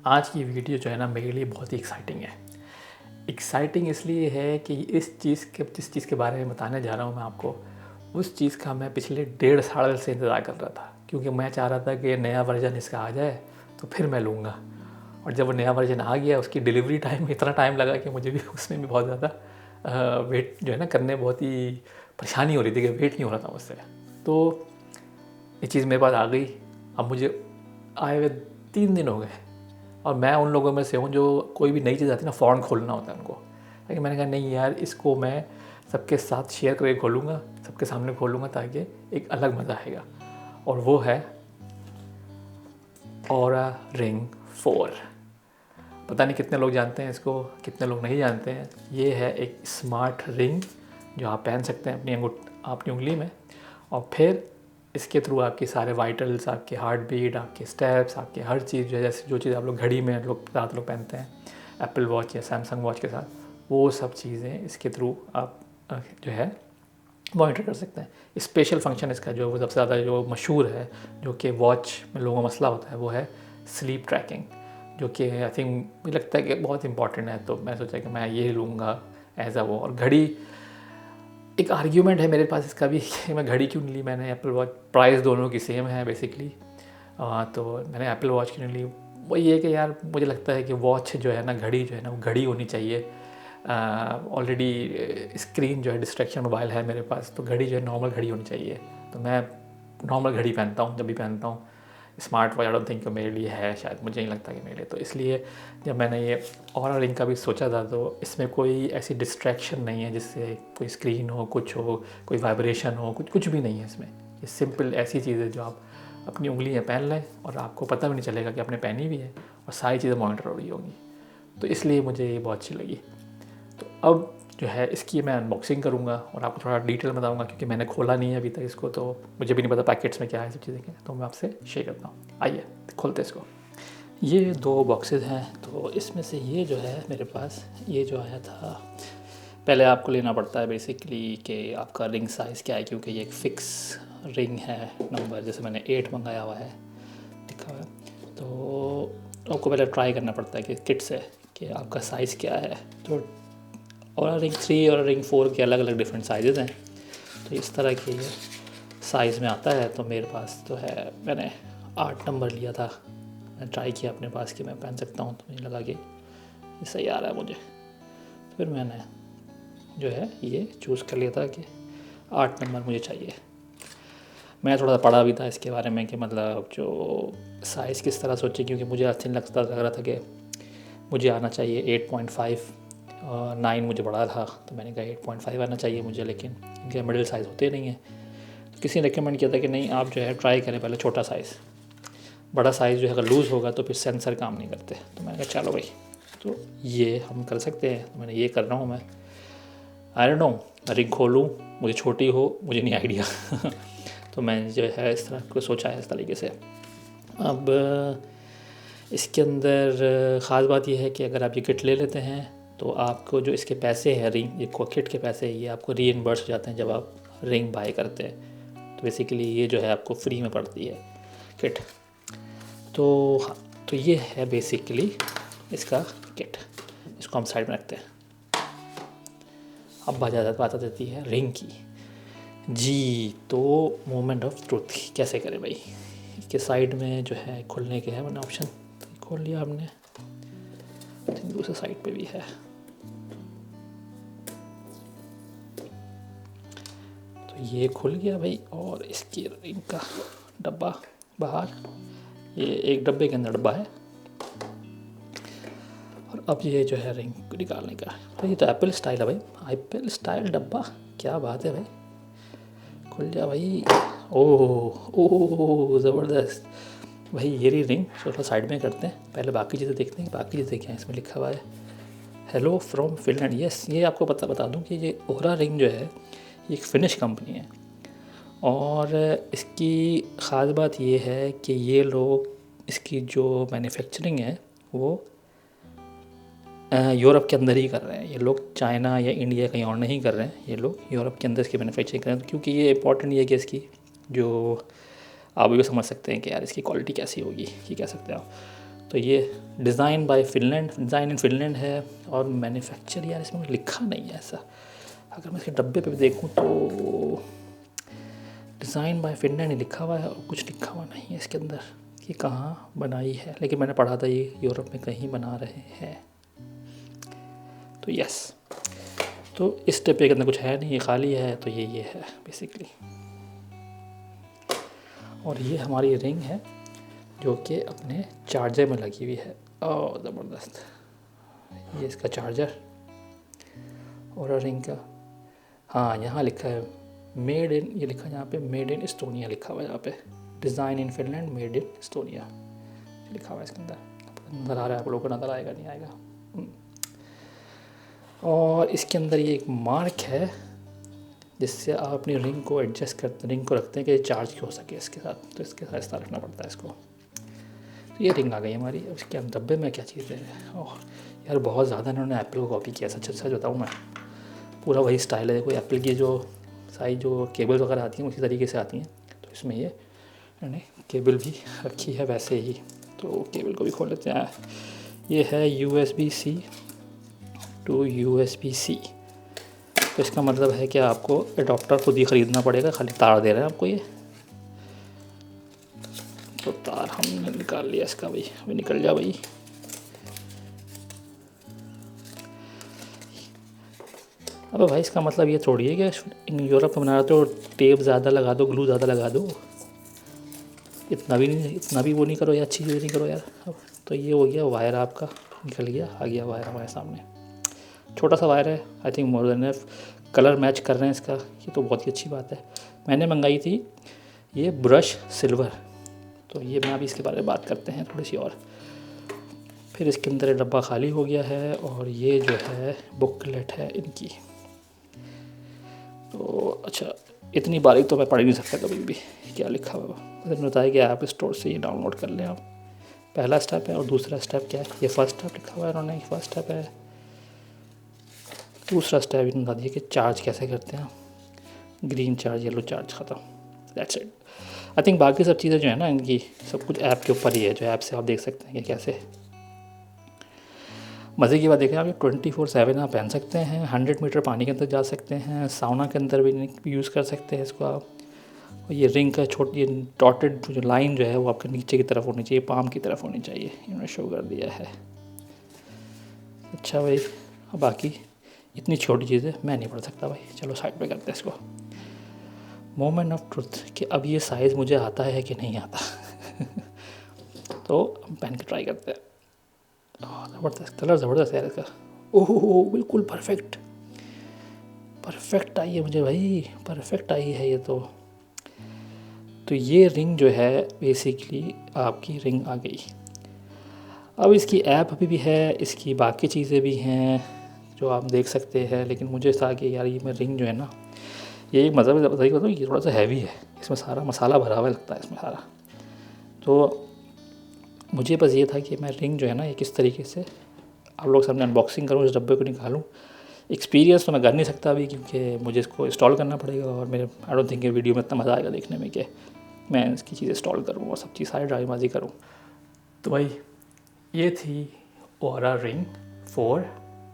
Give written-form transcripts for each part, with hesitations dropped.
आज की वीडियो जो है ना मेरे लिए बहुत ही एक्साइटिंग है। एक्साइटिंग इसलिए है कि जिस चीज़ के बारे में बताने जा रहा हूँ मैं आपको, उस चीज़ का मैं पिछले 1.5 साल से इंतज़ार कर रहा था, क्योंकि मैं चाह रहा था कि नया वर्जन इसका आ जाए तो फिर मैं लूँगा। और जब वो नया वर्जन आ गया, उसकी डिलीवरी टाइम में इतना टाइम लगा कि मुझे भी उसमें भी बहुत ज़्यादा वेट जो है ना करने बहुत ही परेशानी हो रही थी कि वेट नहीं हो रहा था मुझसे। तो ये चीज़ मेरे पास आ गई। अब मुझे आए हुए 3 दिन हो गए और मैं उन लोगों में से हूँ जो कोई भी नई चीज़ आती है ना फ़ौरन खोलना होता है उनको। लेकिन मैंने कहा नहीं यार, इसको मैं सबके साथ शेयर करके खोलूँगा, सबके सामने खोलूँगा ताकि एक अलग मज़ा आएगा। और वो है Oura Ring 4। पता नहीं कितने लोग जानते हैं इसको, कितने लोग नहीं जानते हैं। ये है एक स्मार्ट रिंग जो आप पहन सकते हैं अपनी उंगली में, और फिर इसके थ्रू आपके सारे वाइटल्स, आपके हार्ट बीट, आपके स्टेप्स, आपके हर चीज़ जो है, जैसे जो चीज़ आप लोग घड़ी में ज़्यादा लोग पहनते हैं एप्पल वॉच या सैमसंग वॉच के साथ, वो सब चीज़ें इसके थ्रू आप जो है मॉनिटर कर सकते हैं। स्पेशल फंक्शन इसका जो सबसे ज़्यादा जो मशहूर है, जो कि वॉच में लोगों का मसला होता है, वो है स्लीप ट्रैकिंग, जो कि आई थिंक मुझे लगता है कि बहुत इंपॉर्टेंट है। तो मैं सोचा कि मैं ये लूँगा एज अ वो। और घड़ी, एक आर्ग्यूमेंट है मेरे पास इसका भी कि मैं घड़ी क्यों नहीं ली। मैंने एप्पल वॉच, प्राइस दोनों की सेम है बेसिकली, तो मैंने एप्पल वॉच क्यों नहीं ली। वो ये कि यार मुझे लगता है कि वॉच जो है ना, घड़ी जो है ना, वो घड़ी होनी चाहिए। ऑलरेडी स्क्रीन जो है, डिस्ट्रैक्शन मोबाइल है मेरे पास, तो घड़ी जो है नॉर्मल घड़ी होनी चाहिए। तो मैं नॉर्मल घड़ी पहनता हूँ जब भी पहनता हूँ। Smart watch I don't think मेरे लिए है, शायद मुझे नहीं लगता कि मेरे लिए। तो इसलिए जब मैंने ये Oura Ring का भी सोचा था, तो इसमें कोई ऐसी डिस्ट्रैक्शन नहीं है जिससे कोई स्क्रीन हो, कुछ हो, कोई वाइब्रेशन हो, कुछ भी नहीं है इसमें। ये सिंपल ऐसी चीज़ है जो आप अपनी उंगलियां पहन लें और आपको पता भी नहीं चलेगा कि आपने पहनी भी है, और सारी चीज़ें मॉनिटर हो रही होंगी। तो इसलिए मुझे ये बहुत अच्छी लगी। तो अब जो है इसकी मैं अनबॉक्सिंग करूँगा और आपको थोड़ा डिटेल बताऊँगा, क्योंकि मैंने खोला नहीं है अभी तक इसको, तो मुझे भी नहीं पता पैकेट्स में क्या है सब चीज़ें क्या है। तो मैं आपसे शेयर करता हूँ। आइए खोलते इसको। ये 2 बॉक्सेस हैं। तो इसमें से ये जो है मेरे पास, ये जो आया था, पहले आपको लेना पड़ता है बेसिकली कि आपका रिंग साइज़ क्या है, क्योंकि ये एक फ़िक्स रिंग है नंबर। जैसे मैंने 8 मंगाया हुआ है, लिखा हुआ है। तो आपको पहले ट्राई करना पड़ता है कि किट से कि आपका साइज़ क्या है। तो और रिंग 3 और रिंग 4 के अलग अलग डिफरेंट साइज़ हैं। तो इस तरह के साइज़ में आता है। तो मेरे पास तो है, मैंने 8 नंबर लिया था। मैं ट्राई किया अपने पास कि मैं पहन सकता हूँ, तो मुझे लगा कि ये सही आ रहा है मुझे। तो फिर मैंने जो है ये चूज़ कर लिया था कि 8 नंबर मुझे चाहिए। मैं थोड़ा सा पढ़ा भी था इसके बारे में कि मतलब जो साइज़ किस तरह सोचे, क्योंकि मुझे अच्छा लग रहा था कि मुझे आना चाहिए 8.5, 9 मुझे बड़ा था, तो मैंने कहा 8.5 आना चाहिए मुझे, लेकिन इनके मिडिल साइज़ होते नहीं हैं। तो किसी ने रिकमेंड किया था कि नहीं, आप जो है ट्राई करें पहले छोटा साइज़। बड़ा साइज़ जो है अगर लूज़ होगा तो फिर सेंसर काम नहीं करते। तो मैंने कहा चलो भाई, तो ये हम कर सकते हैं। तो मैंने ये कर रहा हूँ मैं। आई डोंट नो, रिंग खोलूँ, मुझे छोटी हो, मुझे नहीं आइडिया। तो मैंने जो है इस तरह को सोचा है इस तरीके से। अब इसके अंदर ख़ास बात यह है कि अगर आप ये किट ले लेते हैं तो आपको जो इसके पैसे हैं, रिंग, ये किट के पैसे, ये आपको रीइंबर्स हो जाते हैं जब आप रिंग बाय करते हैं। तो बेसिकली ये जो है आपको फ्री में पड़ती है किट। तो हाँ, तो ये है बेसिकली इसका किट। इसको हम साइड में रखते हैं। अब बात आ जाती है रिंग की जी। तो मोमेंट ऑफ ट्रूथ कैसे करें भाई। इसके साइड में जो है खुलने के है, मैंने ऑप्शन खोल लिया हमने। दूसरे साइड पे भी है। तो ये खुल गया भाई। और इसकी रिंग का डब्बा बाहर, ये एक डब्बे के अंदर डब्बा है। और अब ये जो है रिंग निकालने का। तो ये तो एप्पल स्टाइल है भाई, एप्पल स्टाइल डब्बा, क्या बात है भाई। खुल जा भाई। ओह ओह, ज़बरदस्त भाई। ये रही रिंग। थोड़ा साइड में करते हैं, पहले बाकी चीज़ें देखते हैं। बाकी चीज़ें क्या है इसमें लिखा हुआ है, हेलो फ्रॉम फिनलैंड। यस, ये आपको बता दूं कि ये Oura Ring जो है ये एक फिनिश कंपनी है। और इसकी ख़ास बात ये है कि ये लोग, इसकी जो मैन्युफैक्चरिंग है वो यूरोप के अंदर ही कर रहे हैं। ये लोग चाइना या इंडिया कहीं और नहीं कर रहे हैं, ये लोग यूरोप के अंदर इसकी मैन्युफैक्चरिंग कर रहे हैं। क्योंकि ये इंपॉर्टेंट ये है कि इसकी जो आप भी समझ सकते हैं कि यार इसकी क्वालिटी कैसी होगी, ये कह सकते हैं आप। तो ये डिज़ाइन इन फिनलैंड है और मैन्युफैक्चर यार इसमें कुछ लिखा नहीं है ऐसा। अगर मैं इसके डब्बे पे देखूँ तो डिज़ाइन बाय फिनलैंड ही लिखा हुआ है और कुछ लिखा हुआ नहीं है इसके अंदर कि कहाँ बनाई है, लेकिन मैंने पढ़ा था ये यूरोप में कहीं बना रहे हैं। तो यस, तो इस डब्बे के अंदर कुछ है नहीं, ये खाली है। तो ये है बेसिकली। और ये हमारी रिंग है जो कि अपने चार्जर में लगी हुई है। ओह ज़बरदस्त, ये इसका चार्जर और रिंग का। हाँ, यहाँ लिखा है मेड इन, ये लिखा है यहाँ पे मेड इन एस्टोनिया लिखा हुआ है यहाँ पे। Design in Finland, made in Estonia लिखा हुआ है इसके अंदर। नज़र आ रहा है आप लोगों को? नज़र आएगा नहीं आएगा। और इसके अंदर ये एक मार्क है जिससे आप अपनी रिंग को एडजस्ट करते, रिंग को रखते हैं कि चार्ज हो सके इसके साथ। तो इसके साथ इस तरह रखना पड़ता है इसको। तो ये रिंग आ गई हमारी। अब इसके डब्बे में क्या चीज़ है? ओह यार, बहुत ज़्यादा इन्होंने एप्पल को कॉपी किया। सच बताऊँ मैं, पूरा वही स्टाइल है। कोई एप्पल की जो सारी जो केबल वगैरह आती हैं उसी तरीके से आती हैं। तो इसमें ये मैंने केबल भी रखी है वैसे ही। तो केबल को भी खोल लेते हैं। ये है USB-C to USB-C। तो इसका मतलब है कि आपको एडाप्टर खुद ही ख़रीदना पड़ेगा, खाली तार दे रहे हैं आपको ये। तो तार हमने निकाल लिया इसका भाई, अभी निकल जा भाई। अबे भाई, इसका मतलब ये थोड़ी है कि यूरोप में बना रहे तो टेप ज़्यादा लगा दो, ग्लू ज़्यादा लगा दो। इतना भी वो नहीं करो यार, अच्छी चीज़ नहीं करो यार। अब तो ये हो गया वायर आपका, निकल गया, आ गया वायर हमारे सामने। छोटा सा वायर है, I think more than enough. Colour match कर रहे हैं इसका, ये तो बहुत ही अच्छी बात है। मैंने मंगाई थी ये ब्रश सिल्वर। तो ये मैं अभी इसके बारे में बात करते हैं थोड़ी सी और। फिर इसके अंदर डब्बा खाली हो गया है और ये जो है बुकलेट है इनकी। तो अच्छा, इतनी बारीक तो मैं पढ़ ही नहीं सकता कभी भी क्या लिखा हुआ। मैंने बताया कि ऐप स्टोर से ये डाउनलोड कर लें आप। पहला स्टेप है। और दूसरा स्टेप क्या है? ये फर्स्ट स्टेप लिखा हुआ है उन्होंने, फर्स्ट स्टेप है। दूसरा स्टेप इन्होंने बता दिया कि चार्ज कैसे करते हैं। ग्रीन चार्ज, येलो चार्ज, ख़त्म, दैट्स इट। आई थिंक बाकी सब चीज़ें जो है ना इनकी, सब कुछ ऐप के ऊपर ही है, जो ऐप से आप देख सकते हैं कि कैसे। मज़े की बात देखें आप, 24/7 आप पहन सकते हैं। 100 मीटर पानी के अंदर जा सकते हैं। साउना के अंदर भी यूज़ कर सकते हैं इसको आप। और ये रिंग का छोटी डॉटेड जो लाइन जो है वो आपके नीचे की तरफ होनी चाहिए, पाम की तरफ होनी चाहिए। इन्होंने शो कर दिया है। अच्छा भाई, बाकी इतनी छोटी चीज़ें मैं नहीं पढ़ सकता भाई। चलो साइड पे करते हैं इसको। मोमेंट ऑफ ट्रुथ कि अब ये साइज़ मुझे आता है कि नहीं आता। तो हम पहन के ट्राई करते हैं। ज़बरदस्त कलर, ज़बरदस्त है इसका। ओह बिल्कुल परफेक्ट आई है मुझे भाई, परफेक्ट आई है ये तो ये रिंग जो है बेसिकली आपकी रिंग आ गई। अब इसकी ऐप अभी भी है, इसकी बाकी चीज़ें भी हैं जो आप देख सकते हैं। लेकिन मुझे था कि यार ये मैं रिंग जो है ना, ये मतलब सही बताऊँ, ये थोड़ा सा हैवी है। इसमें सारा मसाला भरा हुआ लगता है इसमें सारा। तो मुझे बस ये था कि मैं रिंग जो है ना ये किस तरीके से आप लोग सामने अनबॉक्सिंग करूँ, इस डब्बे को निकालूँ। एक्सपीरियंस तो मैं कर नहीं सकता अभी, क्योंकि मुझे इसको इंस्टॉल करना पड़ेगा। और मेरे आई डोंट थिंक वीडियो में इतना मज़ा आएगा देखने में कि मैं इसकी चीज़ इंस्टॉल करूँ और सब चीज़ सारी ड्राईबाजी करूँ। तो भाई ये थी ओरा रिंग 4,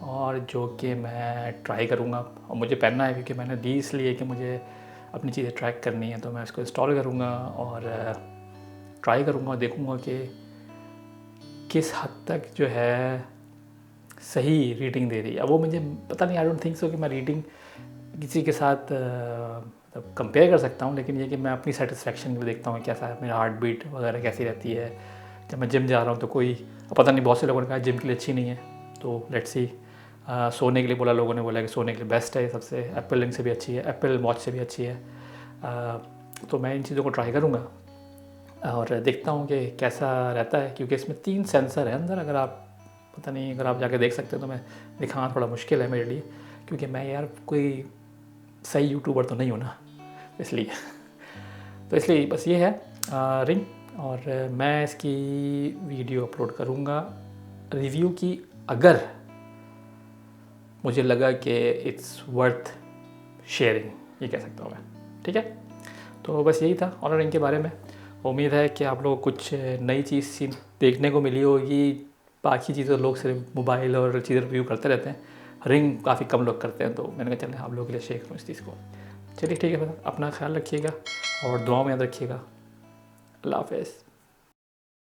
और जो कि मैं ट्राई करूँगा और मुझे पहनना है, क्योंकि मैंने दी इसलिए कि मुझे अपनी चीज़ें ट्रैक करनी है। तो मैं इसको इंस्टॉल करूँगा और ट्राई करूँगा और देखूँगा कि किस हद तक जो है सही रीडिंग दे रही है। अब वो मुझे पता नहीं, आई डोंट थिंक सो कि मैं रीडिंग किसी के साथ मतलब कंपेयर कर सकता हूँ। लेकिन ये कि मैं अपनी सेटिस्फेक्शन भी देखता हूँ कैसा है, मेरा हार्ट बीट वगैरह कैसी रहती है। जब मैं जिम जा रहा हूँ तो कोई, पता नहीं, बहुत से लोगों ने कहा जिम के लिए अच्छी नहीं है, तो लेट्स सी। सोने के लिए बोला, लोगों ने बोला कि सोने के लिए बेस्ट है सबसे, एप्पल रिंग से भी अच्छी है, एप्पल वॉच से भी अच्छी है। तो मैं इन चीज़ों को ट्राई करूँगा और देखता हूँ कि कैसा रहता है। क्योंकि इसमें 3 सेंसर है अंदर। अगर आप पता नहीं, अगर आप जाके देख सकते हो तो मैं दिखाना थोड़ा मुश्किल है मेरे लिए, क्योंकि मैं यार कोई सही यूट्यूबर तो नहीं हूँ ना, इसलिए बस ये है रिंग। और मैं इसकी वीडियो अपलोड करूँगा रिव्यू की, अगर मुझे लगा कि इट्स वर्थ शेयरिंग, ये कह सकता हूँ मैं। ठीक है, तो बस यही था ऑनर रिंग के बारे में। उम्मीद है कि आप लोगों को कुछ नई चीज़ देखने को मिली होगी। बाकी चीज़ें लोग सिर्फ मोबाइल और चीज़ें रिव्यू करते रहते हैं, रिंग काफ़ी कम लोग करते हैं, तो मैंने कहा चलें आप लोगों के लिए शेयर करूँ इस चीज़ को। चलिए ठीक है, फिर अपना ख्याल रखिएगा और दुआओं में याद रखिएगा। अल्लाह हाफ़िज़।